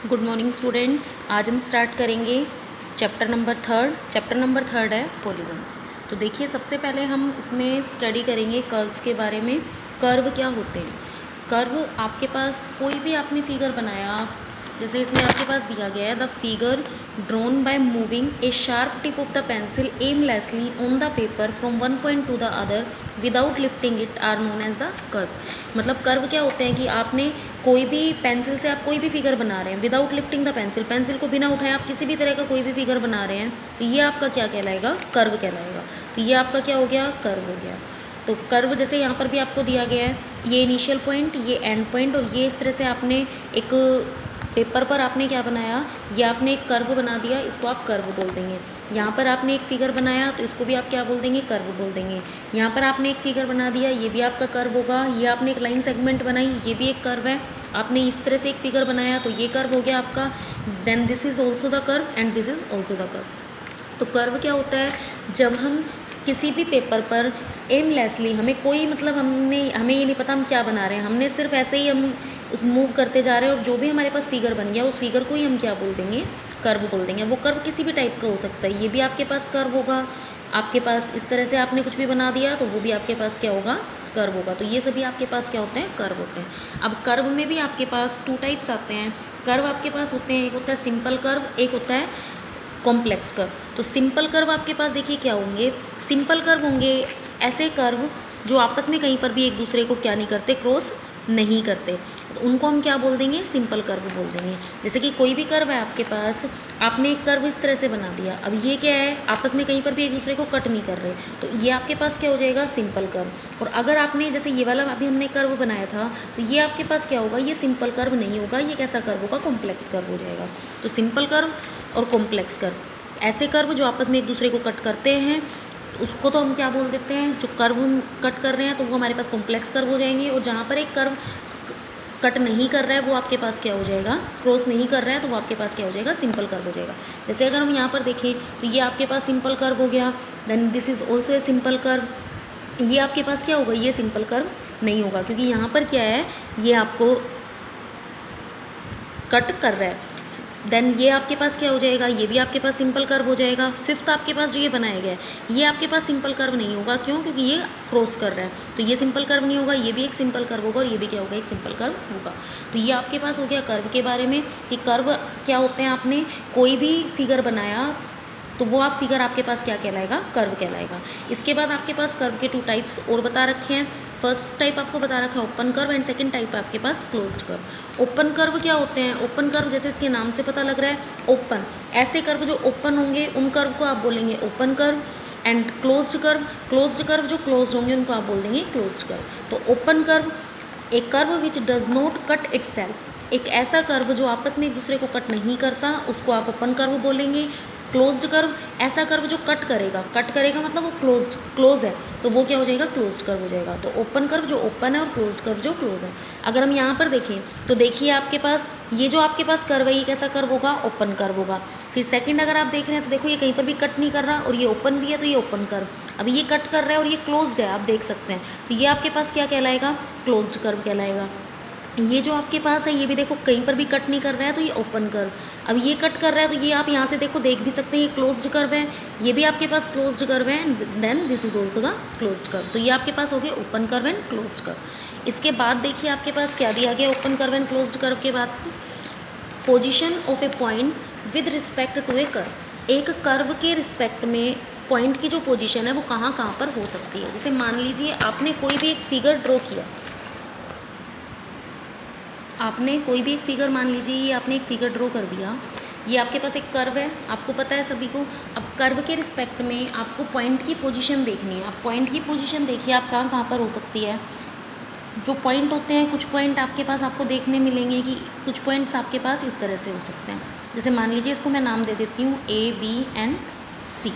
Good morning students. आज हम start करेंगे चैप्टर नंबर थर्ड है पॉलीगन्स। तो देखिए, सबसे पहले हम इसमें स्टडी करेंगे कर्व्स के बारे में। कर्व क्या होते हैं? कर्व आपके पास कोई भी आपने फिगर बनाया, जैसे इसमें आपके पास दिया गया है the figure drawn by moving a sharp tip of the pencil aimlessly on the paper from one point to the other without lifting it are known as the curves. मतलब कर्व क्या होते हैं कि आपने कोई भी पेंसिल से आप कोई भी फिगर बना रहे हैं without lifting the pencil, pencil को बिना उठाए आप किसी भी तरह का कोई भी फिगर बना रहे हैं, तो ये आपका क्या कहलाएगा? कर्व कहलाएगा। तो ये आपका क्या हो गया? कर्व हो गया। तो कर्व जैसे यहाँ पर भी आपको दिया गया है, ये इनिशियल पॉइंट, ये एंड पॉइंट, और ये इस तरह से आपने एक पेपर पर आपने क्या बनाया, ये आपने एक कर्व बना दिया, इसको आप कर्व बोल देंगे। यहाँ पर आपने एक फिगर बनाया तो इसको भी आप क्या बोल देंगे? कर्व बोल देंगे। यहाँ पर आपने एक फिगर बना दिया, ये भी आपका कर्व होगा। ये आपने एक लाइन सेगमेंट बनाई, ये भी एक कर्व है। आपने इस तरह से एक फिगर बनाया तो ये कर्व हो गया आपका। Then this is also the curve and this is also the curve. तो कर्व क्या होता है? जब हम किसी भी पेपर पर एमलेसली, हमें कोई मतलब हमें ये नहीं पता हम क्या बना रहे हैं, हमने सिर्फ ऐसे ही हम उस मूव करते जा रहे हैं और जो भी हमारे पास फिगर बन गया उस फिगर को ही हम क्या बोल देंगे? कर्व बोल देंगे। वो कर्व किसी भी टाइप का हो सकता है, ये भी आपके पास कर्व होगा। आपके पास इस तरह से आपने कुछ भी बना दिया तो वो भी आपके पास क्या होगा? कर्व होगा। तो ये सभी आपके पास क्या होते हैं? कर्व होते हैं। अब कर्व में भी आपके पास टू टाइप्स आते हैं। कर्व आपके पास होते हैं, एक होता है सिंपल कर्व, एक होता है कॉम्प्लेक्स कर्व। तो सिंपल कर्व आपके पास देखिए क्या होंगे? सिंपल कर्व होंगे ऐसे कर्व जो आपस में कहीं पर भी एक दूसरे को क्या नहीं करते? क्रॉस नहीं करते। तो उनको हम क्या बोल देंगे? सिंपल कर्व बोल देंगे। जैसे कि कोई भी कर्व है आपके पास, आपने एक कर्व इस तरह से बना दिया, अब ये क्या है? आपस में कहीं पर भी एक दूसरे को कट नहीं कर रहे, तो ये आपके पास क्या हो जाएगा? Simple curve. और अगर आपने जैसे ये वाला अभी हमने कर्व बनाया था, तो ये आपके पास क्या होगा? ये सिंपल कर्व नहीं होगा, ये कैसा कर्व होगा? कॉम्प्लेक्स कर्व हो जाएगा। तो सिंपल कर्व और कॉम्प्लेक्स कर्व, ऐसे कर्व जो आपस में एक दूसरे को कट करते हैं उसको तो हम क्या बोल देते हैं? जो कर्व कट कर रहे हैं तो वो हमारे पास कॉम्प्लेक्स कर्व हो जाएंगे। और जहाँ पर एक कर्व कट नहीं कर रहा है वो आपके पास क्या हो जाएगा? क्रॉस नहीं कर रहा है तो वो आपके पास क्या हो जाएगा? सिंपल कर्व हो जाएगा। जैसे अगर हम यहाँ पर देखें तो ये आपके पास सिंपल कर्व हो गया। Then this is also a simple curve. ये आपके पास क्या होगा? ये सिंपल कर्व नहीं होगा, क्योंकि यहाँ पर क्या है? ये आपको कट कर रहा है। देन ये आपके पास क्या हो जाएगा? ये भी आपके पास सिंपल कर्व हो जाएगा। फिफ्थ आपके पास जो ये बनाया गया है ये आपके पास सिंपल कर्व नहीं होगा। क्यों? क्योंकि ये क्रॉस कर रहा है, तो ये सिंपल कर्व नहीं होगा। ये भी एक सिंपल कर्व होगा और ये भी क्या होगा? एक सिंपल कर्व होगा। तो ये आपके पास हो गया कर्व के बारे में कि कर्व क्या होते हैं। आपने कोई भी फिगर बनाया तो वो आप फिगर आपके पास क्या कहलाएगा? कर्व कहलाएगा। इसके बाद आपके पास कर्व के टू टाइप्स और बता रखे हैं। फर्स्ट टाइप आपको बता रखा है open curve and second type है आपके पास क्लोज्ड कर्व। ओपन कर्व क्या होते हैं? ओपन कर्व जैसे इसके नाम से पता लग रहा है ओपन, ऐसे कर्व जो ओपन होंगे उन कर्व को आप बोलेंगे open curve. And closed curve जो क्लोज्ड होंगे उनको आप बोल देंगे क्लोज्ड कर्व। तो open curve, A curve which does not cut itself, एक ऐसा कर्व जो आपस में एक दूसरे को कट नहीं करता उसको आप ओपन कर्व बोलेंगे। क्लोज्ड कर्व, ऐसा कर्व जो कट करेगा मतलब वो क्लोज है, तो वो क्या हो जाएगा? क्लोज्ड कर्व हो जाएगा। तो ओपन कर्व जो ओपन है और क्लोज्ड कर्व जो क्लोज है। अगर हम यहाँ पर देखें तो देखिए आपके पास ये जो आपके पास कर्व है ये कैसा कर्व होगा? ओपन कर्व होगा। फिर सेकंड अगर आप देख रहे हैं तो देखो ये कहीं पर भी कट नहीं कर रहा और ये ओपन भी है, तो ये ओपन कर्व। अब ये कट कर रहा है और ये क्लोज्ड है, आप देख सकते हैं, तो ये आपके पास क्या कहलाएगा? क्लोज्ड कर्व कहलाएगा। ये जो आपके पास है ये भी देखो कहीं पर भी कट नहीं कर रहा है, तो ये ओपन कर्व। अब ये कट कर रहा है तो ये आप यहाँ से देखो देख भी सकते हैं ये क्लोज्ड कर्व है, ये भी आपके पास क्लोज्ड कर्व है। Then this is also the closed curve. तो ये आपके पास हो गया open curve and closed curve. इसके बाद देखिए आपके पास क्या दिया गया open curve and closed curve के बाद? Position of a point with respect to a curve. एक कर्व के रिस्पेक्ट में पॉइंट की जो पोजिशन है वो कहाँ कहाँ पर हो सकती है। जैसे मान लीजिए आपने कोई भी एक फिगर ड्रॉ किया, आपने कोई भी एक फिगर, मान लीजिए ये आपने एक फिगर ड्रॉ कर दिया, ये आपके पास एक कर्व है, आपको पता है सभी को। अब कर्व के रिस्पेक्ट में आपको पॉइंट की पोजीशन देखनी है। अब पॉइंट की पोजीशन देखिए आप कहाँ कहाँ पर हो सकती है। जो पॉइंट होते हैं, कुछ पॉइंट आपके पास आपको देखने मिलेंगे कि कुछ पॉइंट्स आपके पास इस तरह से हो सकते हैं। जैसे मान लीजिए इसको मैं नाम दे देती हूँ A, B एंड C।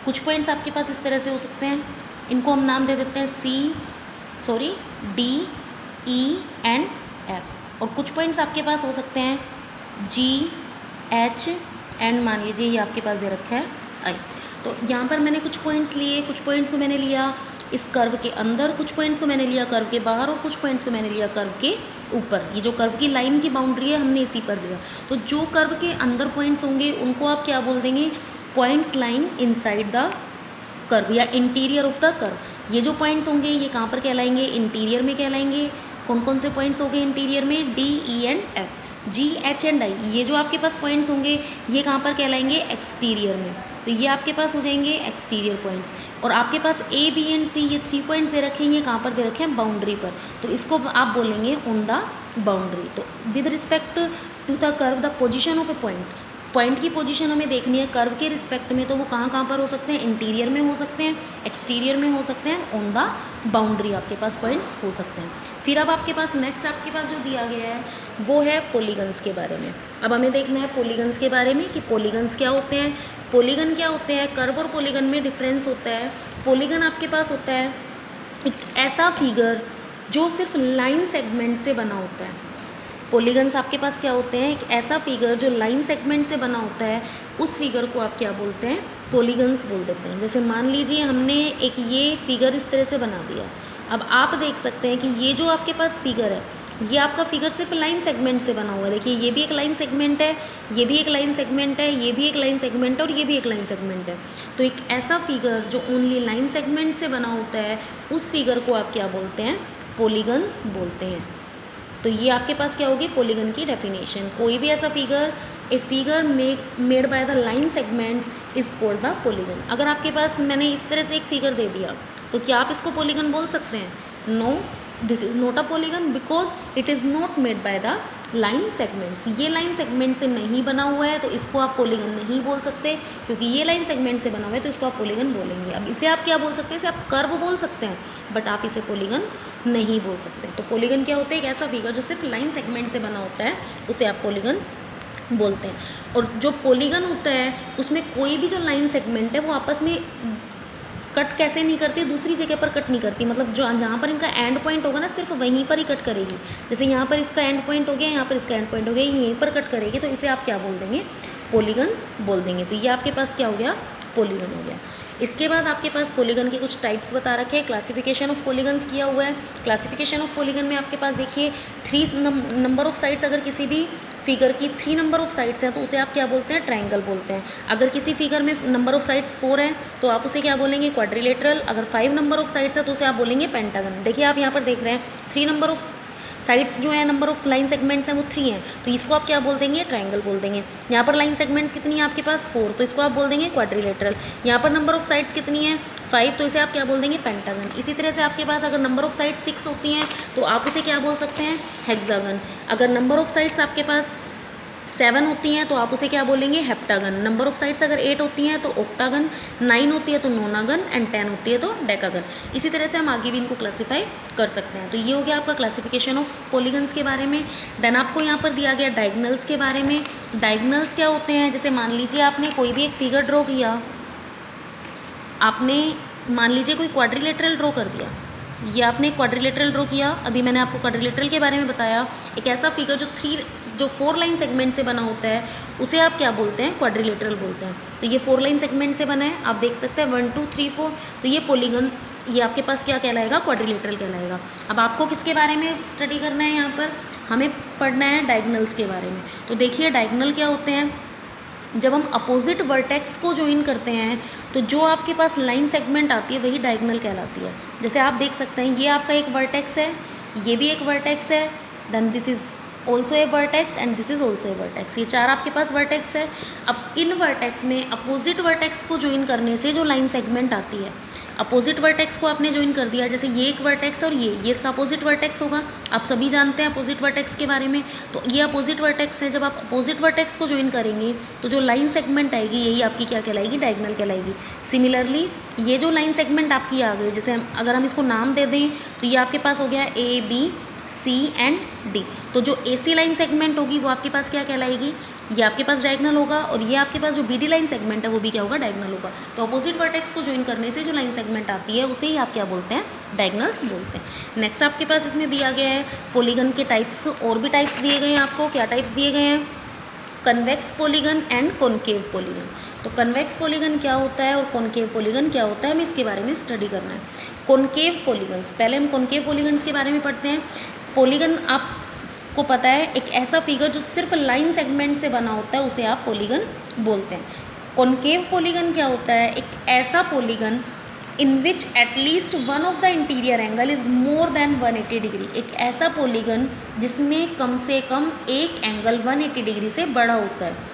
कुछ पॉइंट्स आपके पास इस तरह से हो सकते हैं, इनको हम नाम दे देते हैं D, E एंड F। और कुछ पॉइंट्स आपके पास हो सकते हैं G, H एंड मान लीजिए ये आपके पास दे रखा है I। तो यहाँ पर मैंने कुछ पॉइंट्स लिए, कुछ पॉइंट्स को मैंने लिया इस कर्व के अंदर, कुछ पॉइंट्स को मैंने लिया कर्व के बाहर और कुछ पॉइंट्स को मैंने लिया कर्व के ऊपर, ये जो कर्व की लाइन की बाउंड्री है हमने इसी पर लिया। तो जो कर्व के अंदर पॉइंट्स होंगे उनको आप क्या बोल देंगे, points lying inside the curve या इंटीरियर ऑफ द कर्व। ये जो पॉइंट्स होंगे ये कहाँ पर कहलाएंगे, इंटीरियर में कहलाएंगे। कौन कौन से पॉइंट्स हो गए इंटीरियर में, D, E and F, G, H and I. ये जो आपके पास पॉइंट्स होंगे ये कहाँ पर कहलाएंगे, एक्सटीरियर में। तो ये आपके पास हो जाएंगे एक्सटीरियर पॉइंट्स। और आपके पास ए, बी एंड सी ये 3 पॉइंट्स दे रखे हैं, ये कहाँ पर दे रखे हैं, बाउंड्री पर। तो इसको आप बोलेंगे ऑन द बाउंड्री। तो with respect to the curve the position of a point की पोजीशन हमें देखनी है कर्व के रिस्पेक्ट में, तो वो कहाँ कहाँ पर हो सकते हैं, इंटीरियर में हो सकते हैं, एक्सटीरियर में हो सकते हैं, ऑन द बाउंड्री आपके पास पॉइंट्स हो सकते हैं। फिर अब आपके पास नेक्स्ट आपके पास जो दिया गया है वो है पॉलीगन्स के बारे में। अब हमें देखना है पॉलीगन्स के बारे में कि पॉलीगन्स क्या होते हैं। पॉलीगन क्या होते हैं, कर्व और पॉलीगन में डिफरेंस होता है। पॉलीगन आपके पास होता है एक ऐसा फिगर जो सिर्फ लाइन सेगमेंट से बना होता है। पॉलीगन्स आपके पास क्या होते हैं, एक ऐसा फिगर जो लाइन सेगमेंट से बना होता है, उस फिगर को आप क्या बोलते हैं, पॉलीगन्स बोल देते हैं। जैसे मान लीजिए हमने एक ये फिगर इस तरह से बना दिया। अब आप देख सकते हैं कि ये जो आपके पास फिगर है ये आपका फिगर सिर्फ लाइन सेगमेंट से बना हुआ है। देखिए ये भी एक लाइन सेगमेंट है, ये भी एक लाइन सेगमेंट है, ये भी एक लाइन सेगमेंट है और ये भी एक लाइन सेगमेंट है। तो एक ऐसा फिगर जो ओनली लाइन सेगमेंट से बना होता है उस फिगर को आप क्या बोलते हैं, पॉलीगन्स बोलते हैं। तो ये आपके पास क्या होगी, पॉलीगन की डेफिनेशन। कोई भी ऐसा figure, a figure made by the line segments is called the polygon. अगर आपके पास मैंने इस तरह से एक फिगर दे दिया तो क्या आप इसको पॉलीगन बोल सकते हैं, no, this is not a polygon because it is not made by the line segments. ये लाइन सेगमेंट से नहीं बना हुआ है तो इसको आप पॉलीगन नहीं बोल सकते, क्योंकि ये लाइन सेगमेंट से बना हुआ है तो इसको आप पॉलीगन बोलेंगे। अब इसे आप क्या बोल सकते हैं, इसे आप कर्व बोल सकते हैं, बट आप इसे पॉलीगन नहीं बोल सकते। तो पॉलीगन क्या होता है, एक ऐसा फिगर जो सिर्फ लाइन सेगमेंट से बना होता है उसे आप पॉलीगन बोलते हैं। और जो पॉलीगन होता है उसमें कोई भी जो लाइन सेगमेंट है वो आपस में कट कैसे नहीं करती, दूसरी जगह पर कट नहीं करती। मतलब जो जहाँ पर इनका एंड पॉइंट होगा ना सिर्फ वहीं पर ही कट करेगी। जैसे यहाँ पर इसका एंड पॉइंट हो गया, यहाँ पर इसका एंड पॉइंट हो गया, यहीं पर कट करेगी, तो इसे आप क्या बोल देंगे, पॉलीगन्स बोल देंगे। तो ये आपके पास क्या हो गया, पॉलीगन हो गया। इसके बाद आपके पास पॉलीगन के कुछ टाइप्स बता रखे हैं, क्लासिफिकेशन ऑफ पॉलीगन्स किया हुआ है। क्लासिफिकेशन ऑफ पॉलीगन में आपके पास देखिए 3 नंबर ऑफ साइड्स, अगर किसी भी फिगर की 3 नंबर ऑफ साइड्स हैं तो उसे आप क्या बोलते हैं, ट्रायंगल बोलते हैं। अगर किसी फिगर में नंबर ऑफ साइड्स 4 है तो आप उसे क्या बोलेंगे, क्वाड्रिलेटरल। अगर 5 नंबर ऑफ साइड्स है तो उसे आप बोलेंगे पेंटागन। देखिए आप यहाँ पर देख रहे हैं 3 नंबर ऑफ साइड्स जो है, नंबर ऑफ लाइन सेगमेंट्स हैं वो 3 हैं, तो इसको आप क्या बोल देंगे, ट्रायंगल बोल देंगे। यहाँ पर लाइन सेगमेंट्स कितनी है आपके पास, 4, तो इसको आप बोल देंगे क्वाड्रिलेटरल। यहाँ पर नंबर ऑफ साइड्स कितनी है, 5, तो इसे आप क्या बोल देंगे, पेंटागन। इसी तरह से आपके पास अगर नंबर ऑफ साइड्स 6 होती हैं तो आप उसे क्या बोल सकते हैं, हेक्सागन। अगर नंबर ऑफ साइड्स आपके पास 7 होती हैं तो आप उसे क्या बोलेंगे, हेप्टागन। नंबर ऑफ साइड्स अगर 8 होती हैं तो ऑक्टागन, 9 होती है तो नोनागन एंड 10 होती है तो डेकागन। इसी तरह से हम आगे भी इनको क्लासीफाई कर सकते हैं। तो ये हो गया आपका क्लासिफिकेशन ऑफ पॉलीगन्स के बारे में। देन आपको यहाँ पर दिया गया डायगनल्स के बारे में। डायगनल्स क्या होते हैं, जैसे मान लीजिए आपने कोई भी एक फिगर ड्रॉ किया, आपने मान लीजिए कोई क्वाड्रिलेटरल ड्रॉ कर दिया, ये आपने क्वाड्रिलेटरल ड्रॉ किया। अभी मैंने आपको क्वाड्रिलेटरल के बारे में बताया, एक ऐसा फिगर जो 4 लाइन सेगमेंट से बना होता है उसे आप क्या बोलते हैं, क्वाड्रिलेटरल बोलते हैं। तो ये 4 लाइन सेगमेंट से बना है, आप देख सकते हैं 1 2 3 4, तो ये पॉलीगन, ये आपके पास क्या कहलाएगा, क्वाड्रिलेटरल कहलाएगा। अब आपको किसके बारे में स्टडी करना है, यहाँ पर हमें पढ़ना है डायगनल्स के बारे में। तो देखिए डायगनल क्या होते हैं, जब हम अपोजिट वर्टेक्स को ज्वाइन करते हैं तो जो आपके पास लाइन सेगमेंट आती है वही डायगनल कहलाती है। जैसे आप देख सकते हैं ये आपका एक वर्टेक्स है, ये भी एक वर्टेक्स है, then this is also a vertex and this is also a vertex. ये 4 आपके पास वर्टेक्स है। अब इन वर्टेक्स में अपोजिट वर्टेक्स को ज्वाइन करने से जो लाइन सेगमेंट आती है, अपोजिट वर्टेक्स को आपने ज्वाइन कर दिया, जैसे ये एक वर्टेक्स और ये इसका अपोजिट वर्टेक्स होगा। आप सभी जानते हैं अपोजिट वर्टेक्स के बारे में। तो ये अपोजिट वर्टेक्स है, जब आप अपोजिट वर्टेक्स को ज्वाइन करेंगे तो जो लाइन सेगमेंट आएगी यही आपकी क्या कहलाएगी, डायगनल कहलाएगी। सिमिलरली ये जो लाइन सेगमेंट आपकी आ गई, जैसे अगर हम इसको नाम दे दें तो ये आपके पास हो गया A B C and D. तो जो ए सी लाइन सेगमेंट होगी वो आपके पास क्या कहलाएगी, ये आपके पास डायगनल होगा, और ये आपके पास जो बी डी लाइन सेगमेंट है वो भी क्या होगा, डायगनल होगा। तो अपोजिट वर्टेक्स को ज्वाइन करने से जो लाइन सेगमेंट आती है उसे ही आप क्या बोलते हैं, डायगनल्स बोलते हैं। नेक्स्ट आपके पास इसमें दिया गया है पॉलीगन के टाइप्स, और भी टाइप्स दिए गए हैं आपको। क्या टाइप्स दिए गए हैं, convex polygon and concave polygon. तो कन्वेक्स पॉलीगन क्या होता है और कॉनकेव पॉलीगन क्या होता है, हमें इसके बारे में स्टडी करना है। कॉनकेव पॉलीगन्स, पहले हम कॉनकेव पॉलीगन्स के बारे में पढ़ते हैं। पॉलीगन आप आपको पता है एक ऐसा फिगर जो सिर्फ लाइन सेगमेंट से बना होता है उसे आप पॉलीगन बोलते हैं। कॉनकेव पॉलीगन क्या होता है? एक ऐसा polygon in which at least one of the interior angle is more than 180 degree. एक ऐसा पॉलीगन जिसमें कम से कम एक एंगल 180 डिग्री से बड़ा होता है।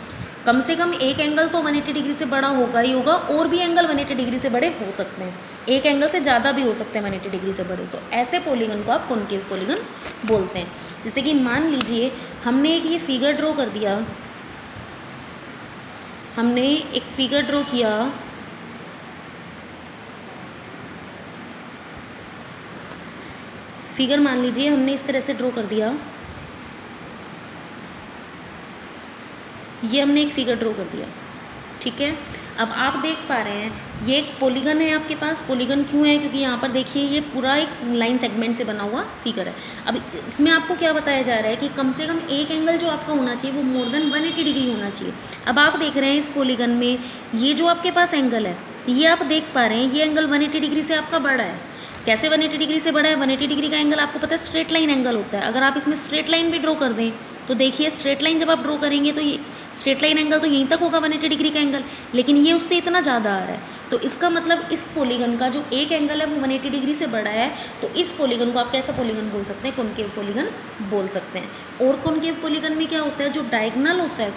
कम से कम एक एंगल तो 180 डिग्री से बड़ा होगा ही होगा, और भी एंगल 180 डिग्री से बड़े हो सकते हैं, एक एंगल से ज़्यादा भी हो सकते हैं 180 डिग्री से बड़े। तो ऐसे पॉलीगन को आप कॉनकेव पॉलीगन बोलते हैं। जैसे कि मान लीजिए हमने एक ये फिगर ड्रॉ कर दिया, हमने एक फिगर ड्रॉ किया, फिगर मान लीजिए हमने इस तरह से ड्रॉ कर दिया, ये हमने एक फिगर ड्रॉ कर दिया, ठीक है। अब आप देख पा रहे हैं ये एक पॉलीगन है आपके पास। पॉलीगन क्यों है? क्योंकि यहाँ पर देखिए ये पूरा एक लाइन सेगमेंट से बना हुआ फिगर है। अब इसमें आपको क्या बताया जा रहा है कि कम से कम एक एंगल जो आपका होना चाहिए वो मोर देन 180 डिग्री होना चाहिए। अब आप देख रहे हैं इस पॉलीगन में ये जो आपके पास एंगल है, ये आप देख पा रहे हैं ये एंगल 180 डिग्री से आपका बड़ा है। कैसे 180 डिग्री से बड़ा है? 180 डिग्री का एंगल आपको पता है स्ट्रेट लाइन एंगल होता है। अगर आप इसमें स्ट्रेट लाइन भी ड्रॉ कर दें तो देखिए स्ट्रेट लाइन जब आप ड्रॉ करेंगे तो ये स्ट्रेट लाइन एंगल तो यहीं तक होगा 180 डिग्री का एंगल, लेकिन ये उससे इतना ज़्यादा आ रहा है। तो इसका मतलब इस पॉलीगन का जो एक एंगल है वो 180 डिग्री से बड़ा है। तो इस पॉलीगन को आप कैसा पॉलीगन बोल सकते हैं? कॉनकेव पॉलीगन बोल सकते हैं। और कॉनकेव पॉलीगन में क्या होता है? जो डायगोनल होता है,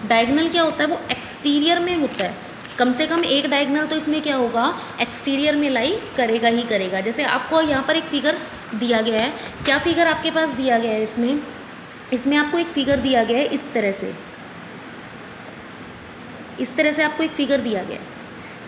डायगोनल क्या होता है? वो एक्सटीरियर में होता है। कम से कम एक डायगोनल तो इसमें क्या होगा? एक्सटीरियर में लाई करेगा ही करेगा। जैसे आपको यहाँ पर एक फिगर दिया गया है, क्या फिगर आपके पास दिया गया है? इसमें आपको एक फिगर दिया गया है इस तरह से, इस तरह से आपको एक फिगर दिया गया है।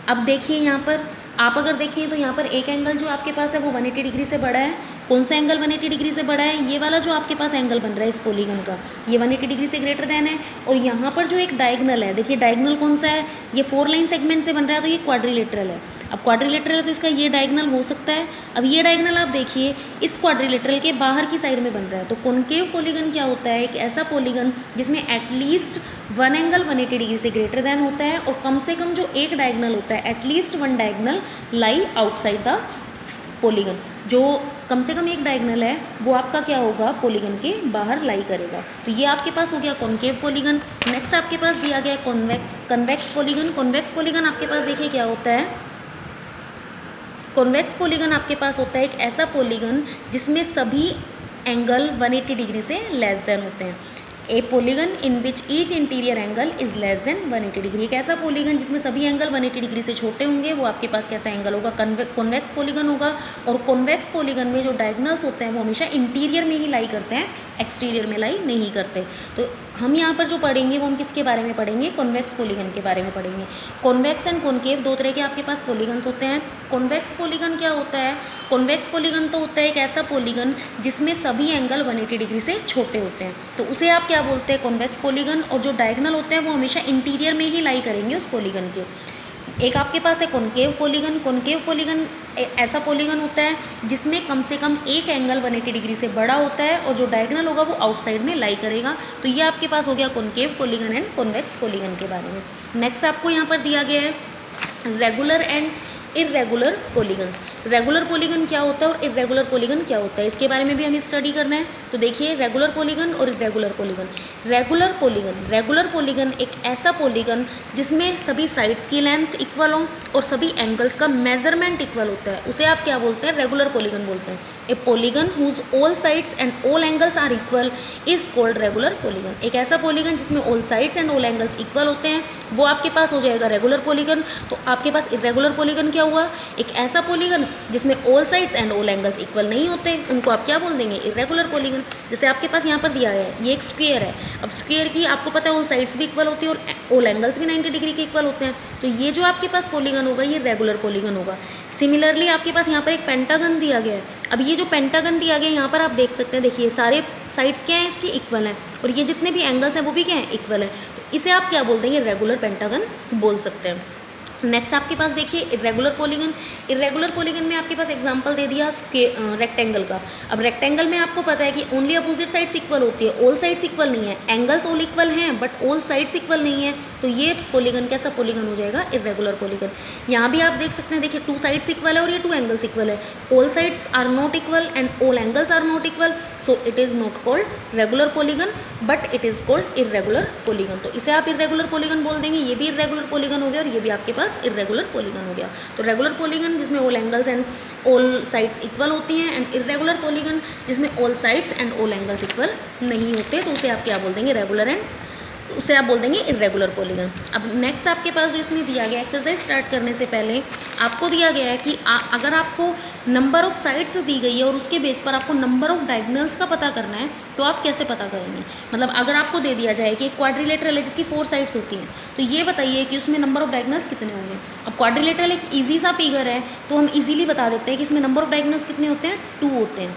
अब देखिए यहाँ पर आप अगर देखिए तो यहाँ पर एक एंगल जो आपके पास है वो 180 डिग्री से बड़ा है। कौन सा एंगल 180 डिग्री से बड़ा है? ये वाला जो आपके पास एंगल बन रहा है इस पॉलीगन का, ये 180 डिग्री से ग्रेटर देन है। और यहाँ पर जो एक डायगोनल है, देखिए डायगोनल कौन सा है? ये 4 लाइन सेगमेंट से बन रहा है, तो ये क्वाड्रिलेटरल है। अब क्वाड्रिलेटरल है तो इसका ये डायगोनल हो सकता है। अब ये डायगोनल आप देखिए इस क्वाड्रिलेटरल के बाहर की साइड में बन रहा है। तो कॉनकेव पॉलीगन क्या होता है? एक ऐसा पॉलीगन जिसमें एटलीस्ट वन एंगल 180 डिग्री से ग्रेटर देन होता है, और कम से कम जो एक डायगोनल होता है at least one diagonal lie outside the polygon. जो कम से कम एक डायगोनल है वो आपका क्या होगा? पॉलीगन के बाहर लाई करेगा। तो ये आपके पास हो गया कॉनकेव पॉलीगन। नेक्स्ट आपके पास दिया गया है कन्वेक्स पॉलीगन। कन्वेक्स पॉलीगन आपके पास देखिए क्या होता है? कॉन्वेक्स पॉलीगन आपके पास होता है एक ऐसा पॉलीगन जिसमें सभी एंगल 180 डिग्री से लेस देन होते हैं। A polygon in which each interior angle is less than 180 degree. एक ऐसा पॉलीगन जिसमें सभी एंगल 180 डिग्री से छोटे होंगे वो आपके पास कैसा एंगल होगा? कॉन्वेक्स पॉलीगन होगा। और कॉन्वेक्स पॉलीगन में जो डायगोनल्स होते हैं वो हमेशा इंटीरियर में ही लाई करते हैं, एक्सटीरियर में लाई नहीं करते। तो हम यहाँ पर जो पढ़ेंगे वो हम किसके बारे में पढ़ेंगे? कॉन्वेक्स पॉलीगन के बारे में पढ़ेंगे। कॉन्वेक्स एंड कॉनकेव दो तरह के आपके पास पॉलीगन्स होते हैं। कॉन्वेक्स पॉलीगन क्या होता है? कॉन्वेक्स पॉलीगन तो होता है एक ऐसा पॉलीगन जिसमें सभी एंगल 180 डिग्री से छोटे होते हैं, तो उसे आप क्या बोलते हैं? Convex polygon. और जो डायगोनल होते हैं वो हमेशा इंटीरियर में ही लाई करेंगे उस पॉलीगन के। एक आपके पास है कॉनकेव पॉलीगन। कॉनकेव पॉलीगन ऐसा पॉलीगन होता है जिसमें कम से कम एक एंगल 180 डिग्री से बड़ा होता है, और जो डायगोनल होगा वो आउटसाइड में लाई करेगा। तो ये आपके पास हो गया concave polygon and convex polygon के बारे में। नेक्स्ट आपको यहाँ पर दिया गया है regular and irregular polygons. Regular polygon क्या होता है और इर्रेगुलर पॉलीगन क्या होता है, इसके बारे में भी हमें स्टडी करना है। तो देखिए रेगुलर पॉलीगन और इर्रेगुलर पॉलीगन। रेगुलर पॉलीगन एक ऐसा पॉलीगन जिसमें सभी साइड्स की लेंथ इक्वल हो और सभी एंगल्स का मेजरमेंट इक्वल होता है, उसे आप क्या बोलते हैं? रेगुलर पॉलीगन बोलते हैं। A polygon whose all sides and all angles are equal is called regular polygon. एक ऐसा पॉलीगन जिसमें all sides and all angles equal होते हैं वो आपके पास हो जाएगा रेगुलर पॉलीगन। तो आपके पास इर्रेगुलर पॉलीगन क्या हुआ? एक ऐसा पॉलीगन जिसमें all sides and all angles equal नहीं होते, उनको आप क्या बोल देंगे? Irregular polygon. जैसे आपके पास यहाँ पर दिया है ये एक स्क्वायर है। अब स्क्वायर की आपको पता है ऑल साइड्स भी इक्वल होती है और ऑल एंगल्स भी 90 डिग्री के इक्वल होते हैं। तो ये जो आपके पास पॉलीगन होगा ये रेगुलर पॉलीगन होगा। सिमिलरली आपके पास यहाँ पर एक पेंटागन दिया गया है। अब ये जो पेंटागन दिया गया है यहाँ पर आप देख सकते हैं, देखिए सारे साइड्स क्या हैं इसकी? इक्वल हैं, और ये जितने भी एंगल्स हैं वो भी क्या हैं? इक्वल है। तो इसे आप क्या बोल देंगे? रेगुलर पेंटागन बोल सकते हैं। नेक्स्ट आपके पास देखिए इरेगुलर पॉलीगन। इरेगुलर पॉलीगन में आपके पास एग्जांपल दे दिया रेक्टेंगल का। अब रेक्टेंगल में आपको पता है कि ओनली अपोजिट साइड्स इक्वल होती है, ऑल साइड्स इक्वल नहीं है। एंगल्स ऑल इक्वल हैं बट ऑल साइड्स इक्वल नहीं है, तो ये पॉलीगन कैसा पॉलीगन हो जाएगा, इरेगुलर पॉलीगन। यहाँ भी आप देख सकते हैं, देखिए 2 साइड्स इक्वल है और ये 2 एंगल्स इक्वल है। All sides are not equal and all angles are not equal, so it is not called regular polygon but it is called irregular polygon. तो इसे आप इरेगुलर पॉलीगन बोल देंगे। ये भी इरेगुलर पॉलीगन हो गया और ये भी आपके पास इरेगुलर पॉलीगन हो गया। तो रेगुलर पॉलीगन जिसमें all angles and all sides equal होती हैं, एंड इरेगुलर पॉलीगन जिसमें all sides and all angles equal नहीं होते, तो उसे आप क्या बोल देंगे, रेगुलर एंड उसे आप बोल देंगे इरेगुलर पॉलीगन। अब नेक्स्ट आपके पास जो इसमें दिया गया, एक्सरसाइज स्टार्ट करने से पहले आपको दिया गया है कि अगर आपको नंबर ऑफ साइड्स दी गई है और उसके बेस पर आपको नंबर ऑफ डायगोनल्स का पता करना है, तो आप कैसे पता करेंगे। मतलब अगर आपको दे दिया जाए कि एक क्वाड्रिलेटरल है जिसकी 4 साइड्स होती हैं, तो ये बताइए कि उसमें नंबर ऑफ डायगोनल्स कितने होंगे। अब क्वाड्रिलेटरल एक ईजी सा फिगर है, तो हम इजीली बता देते हैं कि इसमें नंबर ऑफ डायगोनल्स कितने होते हैं, 2 होते हैं।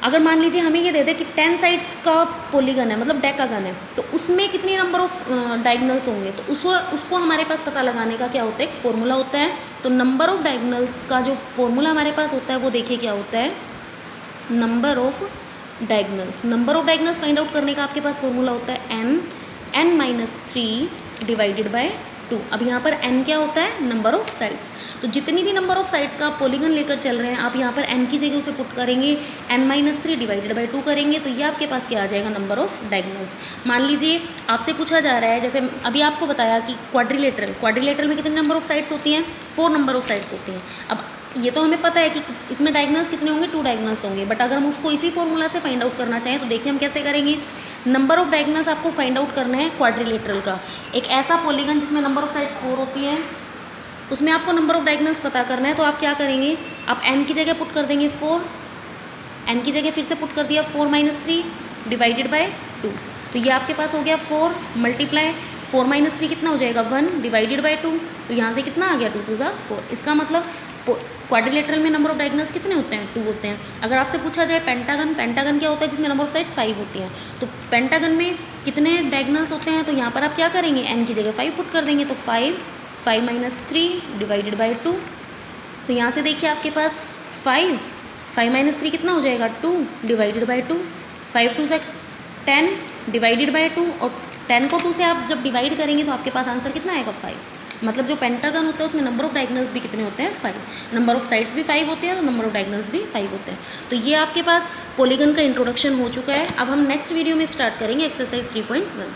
अगर मान लीजिए हमें ये दे दे कि 10 साइड्स का पॉलीगन है, मतलब डेकागन है, तो उसमें कितनी नंबर ऑफ डायगोनल्स होंगे, तो उसको हमारे पास पता लगाने का क्या होता है, एक फॉर्मूला होता है। तो नंबर ऑफ डायगोनल्स का जो फॉर्मूला हमारे पास होता है वो देखिए क्या होता है, number of diagonals find out करने का आपके पास फॉर्मूला होता है n-3 डिवाइडेड बाय 2। अब यहाँ पर n क्या होता है, नंबर ऑफ साइड्स। तो जितनी भी नंबर ऑफ साइड्स का आप पॉलीगन लेकर चल रहे हैं, आप यहाँ पर n की जगह उसे पुट करेंगे, n-3 डिवाइडेड बाय 2 करेंगे, तो ये आपके पास क्या आ जाएगा, नंबर ऑफ डायगोनल्स। मान लीजिए आपसे पूछा जा रहा है, जैसे अभी आपको बताया कि क्वाड्रिलेटरल में कितने नंबर ऑफ साइड्स होती हैं, 4 नंबर ऑफ साइड्स होती हैं। अब ये तो हमें पता है कि इसमें डायगोनल्स कितने होंगे, 2 डायगोनल्स होंगे, बट अगर हम उसको इसी फॉर्मूला से फाइंड आउट करना चाहें तो देखिए हम कैसे करेंगे। नंबर ऑफ डायगोनल्स आपको फाइंड आउट करना है क्वाड्रिलेटरल का, एक ऐसा पॉलीगन जिसमें नंबर ऑफ साइड्स 4 होती है, उसमें आपको नंबर ऑफ डायगोनल्स पता करना है। तो आप क्या करेंगे, आप n की जगह पुट कर देंगे 4, n की जगह फिर से पुट कर दिया 4-3 डिवाइडेड बाय 2। तो ये आपके पास हो गया 4 मल्टीप्लाई 4-3 कितना हो जाएगा, 1 डिवाइडेड बाय 2। तो यहाँ से कितना आ गया, 2 2 4। इसका मतलब क्वाड्रिलेटरल में नंबर ऑफ डायगोनल्स कितने होते हैं, 2 होते हैं। अगर आपसे पूछा जाए पेंटागन क्या होता है, जिसमें नंबर ऑफ साइड्स 5 होती हैं, तो पेंटागन में कितने डायगोनल्स होते हैं, तो यहाँ पर आप क्या करेंगे, n की जगह 5 पुट कर देंगे, तो 5-3 डिवाइडेड बाई 2। तो यहाँ से देखिए आपके पास 5-3 कितना हो जाएगा, 2 डिवाइडेड बाई 2, 5 2 से 10 डिवाइडेड बाई 2, और 10 को 2 से आप जब डिवाइड करेंगे तो आपके पास आंसर कितना आएगा, 5। मतलब जो पेंटागन होता है उसमें नंबर ऑफ डायगोनल्स भी कितने होते हैं, 5। नंबर ऑफ साइड्स भी 5 होते हैं और नंबर ऑफ डायगोनल्स भी 5 होते हैं। तो ये आपके पास पॉलीगन का इंट्रोडक्शन हो चुका है। अब हम नेक्स्ट वीडियो में स्टार्ट करेंगे एक्सरसाइज 3.1।